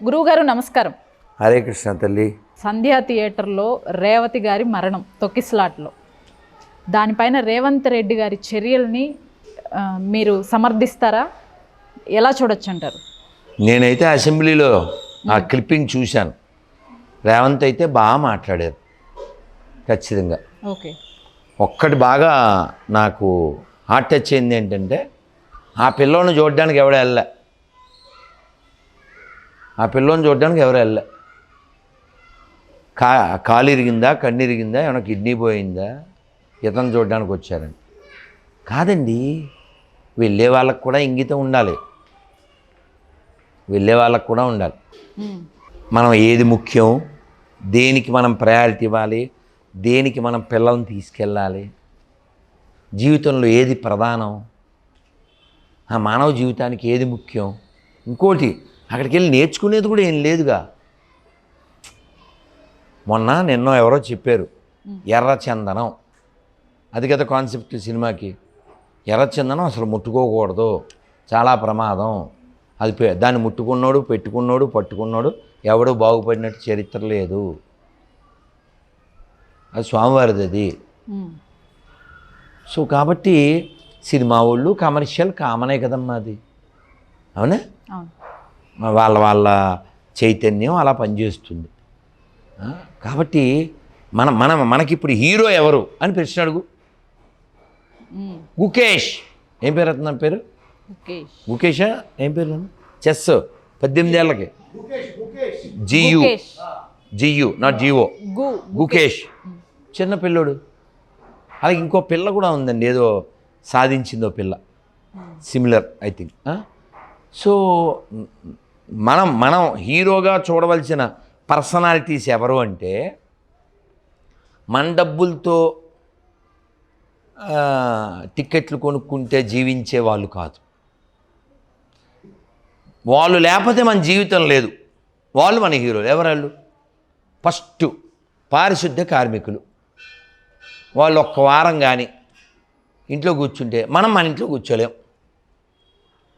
గురువుగారు నమస్కారం. హరే కృష్ణ తల్లి. సంధ్యా థియేటర్లో రేవతి గారి మరణం తొక్కిస్లాట్లో, దానిపైన రేవంత్ రెడ్డి గారి చర్యల్ని మీరు సమర్థిస్తారా? ఎలా చూడొచ్చు అంటారు? నేనైతే అసెంబ్లీలో ఆ క్లిప్పింగ్ చూశాను. రేవంత్ అయితే బాగా మాట్లాడారు ఖచ్చితంగా. ఓకే, ఒక్కటి బాగా నాకు హార్ట్ టచ్ అయింది ఏంటంటే, ఆ పిల్లోని చూడడానికి ఎవరు వెళ్ళలే. ఆ పిల్లోని చూడడానికి ఎవరు వెళ్ళలే. కాలు ఇరిగిందా, కన్ను ఇరిగిందా, ఏమైనా కిడ్నీ పోయిందా, ఇతను చూడడానికి వచ్చారని కాదండి. వెళ్ళే వాళ్ళకు కూడా ఇంగితం ఉండాలి. వెళ్ళే వాళ్ళకు కూడా ఉండాలి. మనం ఏది ముఖ్యం, దేనికి మనం ప్రయారిటీ ఇవ్వాలి, దేనికి మనం పిల్లల్ని తీసుకెళ్ళాలి, జీవితంలో ఏది ప్రధానం, ఆ మానవ జీవితానికి ఏది ముఖ్యం. ఇంకోటి, అక్కడికి వెళ్ళి నేర్చుకునేది కూడా ఏం లేదుగా. నిన్నో ఎవరో చెప్పారు, ఎర్రచందనం, అది కదా కాన్సెప్ట్ సినిమాకి. ఎర్రచందనం అసలు ముట్టుకోకూడదు, చాలా ప్రమాదం. అది దాన్ని ముట్టుకున్నాడు, పెట్టుకున్నాడు, పట్టుకున్నాడు, ఎవడో బాగుపడినట్టు చరిత్ర లేదు. అది స్వామివారిది అది. సో కాబట్టి సినిమా వాళ్ళు కమర్షియల్ కామనే కదమ్మా అది. అవునా? వాళ్ళ చైతన్యం అలా పనిచేస్తుంది. కాబట్టి మనకిప్పుడు హీరో ఎవరు అని ప్రశ్న అడుగు. గుకేష్. ఏం పేరు అతను పేరు? గుకేషా? ఏం పేరు? చెస్ 18 ఏళ్ళకి. జియు నాట్ జిఓ. గుకేష్ చిన్న పిల్లోడు. అలాగే ఇంకో పిల్ల కూడా ఉందండి, ఏదో సాధించిందో పిల్ల, సిమిలర్ ఐ థింక్. సో మనం హీరోగా చూడవలసిన పర్సనాలిటీస్ ఎవరు అంటే, మన డబ్బులతో టికెట్లు కొనుక్కుంటే జీవించే వాళ్ళు కాదు. వాళ్ళు లేకపోతే మన జీవితం లేదు. వాళ్ళు మన హీరోలు. ఎవరాళ్ళు? ఫస్ట్ పారిశుద్ధ్య కార్మికులు. వాళ్ళు ఒక్క వారం కానీ ఇంట్లో కూర్చుంటే మనం మన ఇంట్లో కూర్చోలేం.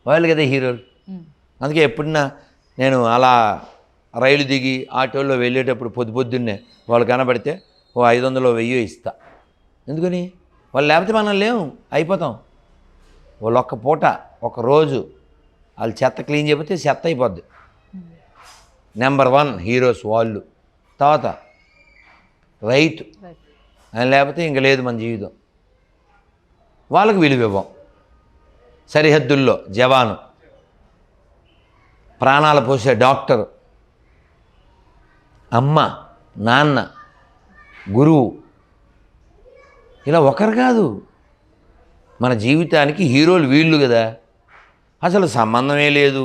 వాళ్ళు కదా హీరోలు. అందుకే ఎప్పుడన్నా నేను అలా రైలు దిగి ఆటోలో వెళ్ళేటప్పుడు పొద్దున్నే వాళ్ళు కనబడితే 500 1000 ఇస్తా. ఎందుకని? వాళ్ళు లేకపోతే మనం లేవు, అయిపోతాం. వాళ్ళు ఒక్క పూట, ఒక రోజు వాళ్ళు చెత్త క్లీన్ చేయకపోతే చెత్త అయిపోద్ది. నెంబర్ 1 హీరోస్ వాళ్ళు. తర్వాత రైతు, ఆయన లేకపోతే ఇంక లేదు మన జీవితం. వాళ్ళకు విలువ ఇవ్వం. సరిహద్దుల్లో జవాను, ప్రాణాలు పోసే డాక్టరు, అమ్మ, నాన్న, గురువు, ఇలా ఒకరు కాదు. మన జీవితానికి హీరోలు వీళ్ళు కదా. అసలు సంబంధమే లేదు.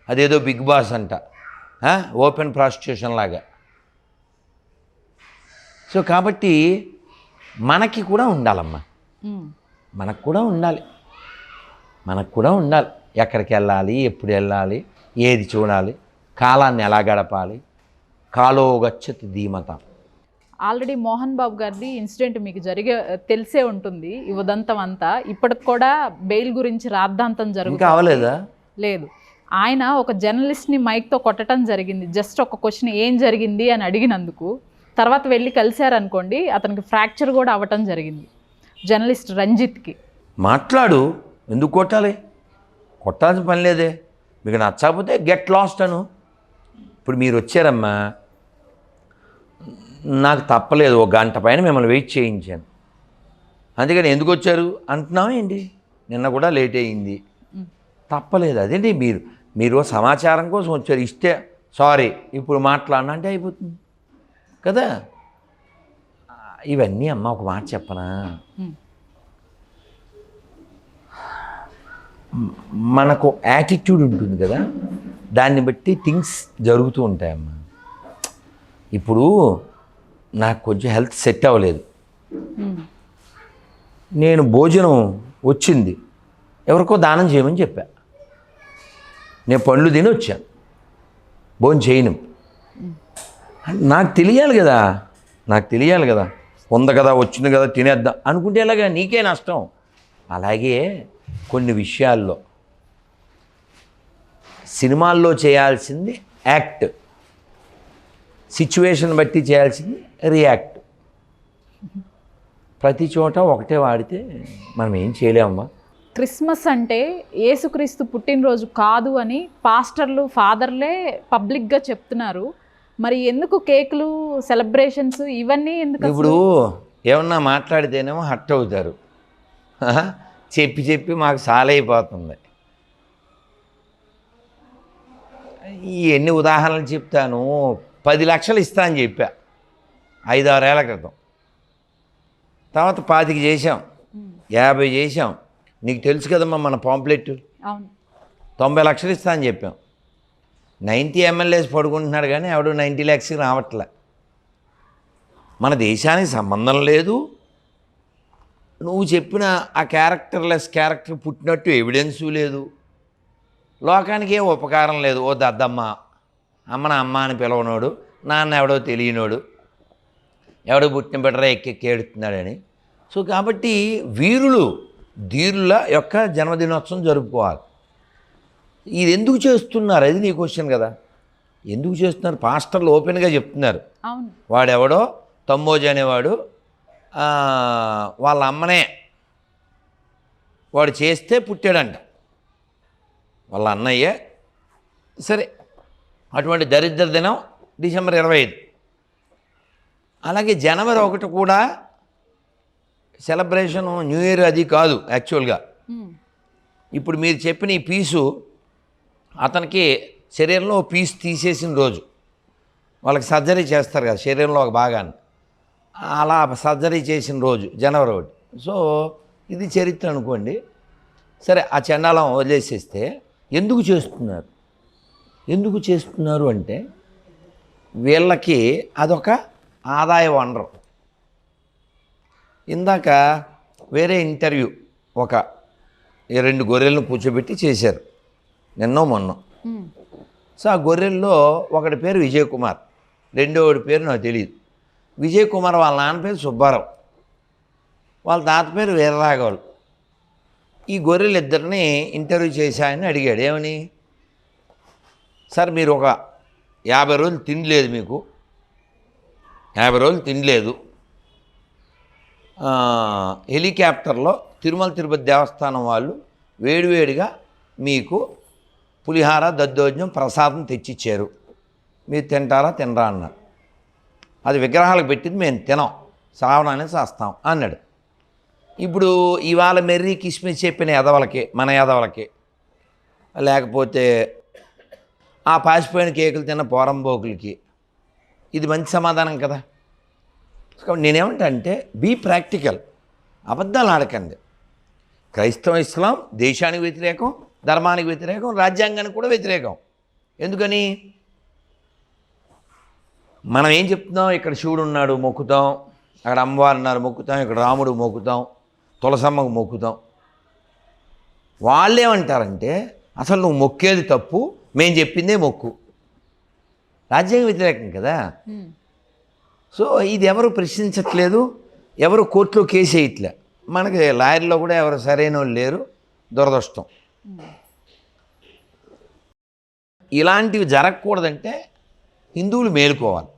అదేదో బిగ్ బాస్ అంట, ఓపెన్ ప్రాస్టిట్యూషన్ లాగా. సో కాబట్టి మనకి కూడా ఉండాలమ్మా. మనకు కూడా ఉండాలి. ఎక్కడికి వెళ్ళాలి, ఎప్పుడు వెళ్ళాలి, ఏది చూడాలి, కాలాన్ని ఎలా గడపాలి. కాలో గచ్చతి ధీమత. ఆల్రెడీ మోహన్ బాబు గారిది ఇన్సిడెంట్ మీకు తెలిసే ఉంటుంది. ఈ ఉదంతం అంతా ఇప్పటికి కూడా బెయిల్ గురించి రాద్ధాంతం జరుగుతుంది. అవలేదా? లేదు. ఆయన ఒక జర్నలిస్ట్ని మైక్తో కొట్టడం జరిగింది. జస్ట్ ఒక క్వశ్చన్ ఏం జరిగింది అని అడిగినందుకు. తర్వాత వెళ్ళి కలిశారనుకోండి, అతనికి ఫ్రాక్చర్ కూడా అవ్వటం జరిగింది. జర్నలిస్ట్ రంజిత్కి. మాట్లాడు, ఎందుకు కొట్టాలి? కొట్టాల్సిన పని లేదే. మీకు నచ్చకపోతే గెట్ లాస్ట్ అను. ఇప్పుడు మీరు వచ్చారమ్మా, నాకు తప్పలేదు, 1 గంట పైన మిమ్మల్ని వెయిట్ చేయించాను. అందుకని ఎందుకు వచ్చారు అంటున్నావా ఏంటి? నిన్న కూడా లేట్ అయ్యింది, తప్పలేదు. అదేంటి, మీరు సమాచారం కోసం వచ్చారు. ఇస్తే సారీ ఇప్పుడు మాట్లాడినా అంటే అయిపోతుంది కదా. ఇవన్నీ అమ్మ, ఒక మాట చెప్పనా, మనకు యాటిట్యూడ్ ఉంటుంది కదా, దాన్ని బట్టి థింగ్స్ జరుగుతూ ఉంటాయమ్మా. ఇప్పుడు నాకు కొంచెం హెల్త్ సెట్ అవ్వలేదు. నేను భోజనం వచ్చింది, ఎవరికో దానం చేయమని చెప్పా. నేను పండ్లు తిని వచ్చాను, భోజనం చేయను. నాకు తెలియాలి కదా, ఉంది కదా, వచ్చింది కదా, తినేద్దాం అనుకుంటే ఎలాగా, నీకే నష్టం. అలాగే కొన్ని విషయాల్లో సినిమాల్లో చేయాల్సింది యాక్ట్, సిచ్యువేషన్ బట్టి చేయాల్సింది రియాక్ట్. ప్రతి చోట ఒకటే వాడితే మనం ఏం చేయలేమమ్మా. క్రిస్మస్ అంటే యేసుక్రీస్తు పుట్టినరోజు కాదు అని పాస్టర్లు ఫాదర్లే పబ్లిక్గా చెప్తున్నారు. మరి ఎందుకు కేకులు సెలబ్రేషన్స్ ఇవన్నీ ఎందుకు? ఇప్పుడు ఏమన్నా మాట్లాడితేనేమో హర్ట్ అవుతారు. చెప్పి చెప్పి మాకు సాలైపోతుంది. ఈ ఎన్ని ఉదాహరణలు చెప్తాను. 10 లక్షలు ఇస్తా అని చెప్పా 5-6 ఏళ్ల క్రితం. తర్వాత 25 చేసాం, 50 చేసాం. నీకు తెలుసు కదమ్మా మన పాంప్లెట్. అవును, 90 లక్షలు ఇస్తా అని చెప్పాం. 90 ఎమ్మెల్యేస్ పడుకుంటున్నాడు కానీ ఎవడు 90 lakhsకి రావట్లే. మన దేశానికి సంబంధం లేదు. నువ్వు చెప్పిన ఆ క్యారెక్టర్లెస్ క్యారెక్టర్ పుట్టినట్టు ఎవిడెన్సు లేదు. లోకానికి ఏ ఉపకారం లేదు. ఓ దద్దమ్మ, అమ్మన అమ్మ అని పిలవనోడు, నాన్న ఎవడో తెలియనోడు, ఎవడో పుట్టిన బిడ్డరా ఎక్కెక్కి ఏడుతున్నాడని. సో కాబట్టి వీరులు ధీరుల యొక్క జన్మదినోత్సవం జరుపుకోవాలి. ఇది ఎందుకు చేస్తున్నారు? అది నీ క్వశ్చన్ కదా. ఎందుకు చేస్తున్నారు? పాస్టర్లు ఓపెన్గా చెప్తున్నారు. అవును, వాడెవడో తమ్మోజీ అనేవాడు వాళ్ళ అమ్మనే వాడు చేస్తే పుట్టాడంట, వాళ్ళ అన్నయ్య. సరే, అటువంటి దరిద్ర దినం డిసెంబర్ 25. అలాగే జనవరి 1 కూడా సెలబ్రేషను న్యూ ఇయర్ అది కాదు యాక్చువల్గా. ఇప్పుడు మీరు చెప్పిన ఈ పీసు అతనికి శరీరంలో పీసు తీసేసిన రోజు. వాళ్ళకి సర్జరీ చేస్తారు కదా శరీరంలో ఒక భాగాన్ని, అలా సర్జరీ చేసిన రోజు జనవరి 1. సో ఇది చరిత్ర అనుకోండి. సరే, ఆ చండాలం వదిలేసేస్తే ఎందుకు చేస్తున్నారు? ఎందుకు చేస్తున్నారు అంటే వీళ్ళకి అదొక ఆదాయ వనరు. ఇందాక వేరే ఇంటర్వ్యూ ఒక 2 గొర్రెలను కూర్చోబెట్టి చేశారు నిన్నో మొన్నో. సో ఆ గొర్రెల్లో ఒకటి పేరు విజయ్ కుమార్, రెండోడి పేరు నాకు తెలియదు. విజయ్ కుమార్ వాళ్ళ నాన్న పేరు సుబ్బారావు, వాళ్ళ తాత పేరు వీరరాఘవులు. ఈ గొర్రెలు ఇద్దరిని ఇంటర్వ్యూ చేశాయని అడిగాడు. ఏమని? సార్ మీరు ఒక 50 రోజులు తినలేదు, మీకు 50 రోజులు తినలేదు, హెలికాప్టర్లో తిరుమల తిరుపతి దేవస్థానం వాళ్ళు వేడివేడిగా మీకు పులిహార దద్దోజనం ప్రసాదం తెచ్చిచ్చారు, మీరు తింటారా తినరా అన్నారు. అది విగ్రహాలకు పెట్టింది మేము తినాం, సావనాన్ని చేస్తాం అన్నాడు. ఇప్పుడు ఇవాళ మెర్రీ కిస్మిస్ చెప్పిన ఎదవలకి, మన ఎదవలకి, లేకపోతే ఆ పాసిపోయిన కేకులు తిన్న పోరంబోకులకి ఇది మంచి సమాధానం కదా. కాబట్టి నేనేమంటా అంటే బీ ప్రాక్టికల్, అబద్ధాలు ఆడకండి. క్రైస్తవ ఇస్లాం దేశానికి వ్యతిరేకం, ధర్మానికి వ్యతిరేకం, రాజ్యాంగానికి కూడా వ్యతిరేకం. ఎందుకని? మనం ఏం చెప్తున్నాం? ఇక్కడ శివుడు ఉన్నాడు మొక్కుతాం, అక్కడ అమ్మవారు ఉన్నారు మొక్కుతాం, ఇక్కడ రాముడు మొక్కుతాం, తులసమ్మకు మొక్కుతాం. వాళ్ళేమంటారంటే అసలు నువ్వు మొక్కేది తప్పు, మేము చెప్పిందే మొక్కు. రాజ్యాంగ వ్యతిరేకం కదా. సో ఇది ఎవరు ప్రశ్నించట్లేదు, ఎవరు కోర్టులో కేసు వేయట్లే. మనకి లాయర్లో కూడా ఎవరు సరైన వాళ్ళు లేరు, దురదృష్టం. ఇలాంటివి జరగకూడదంటే హిందువులు మేలుకోవాలి.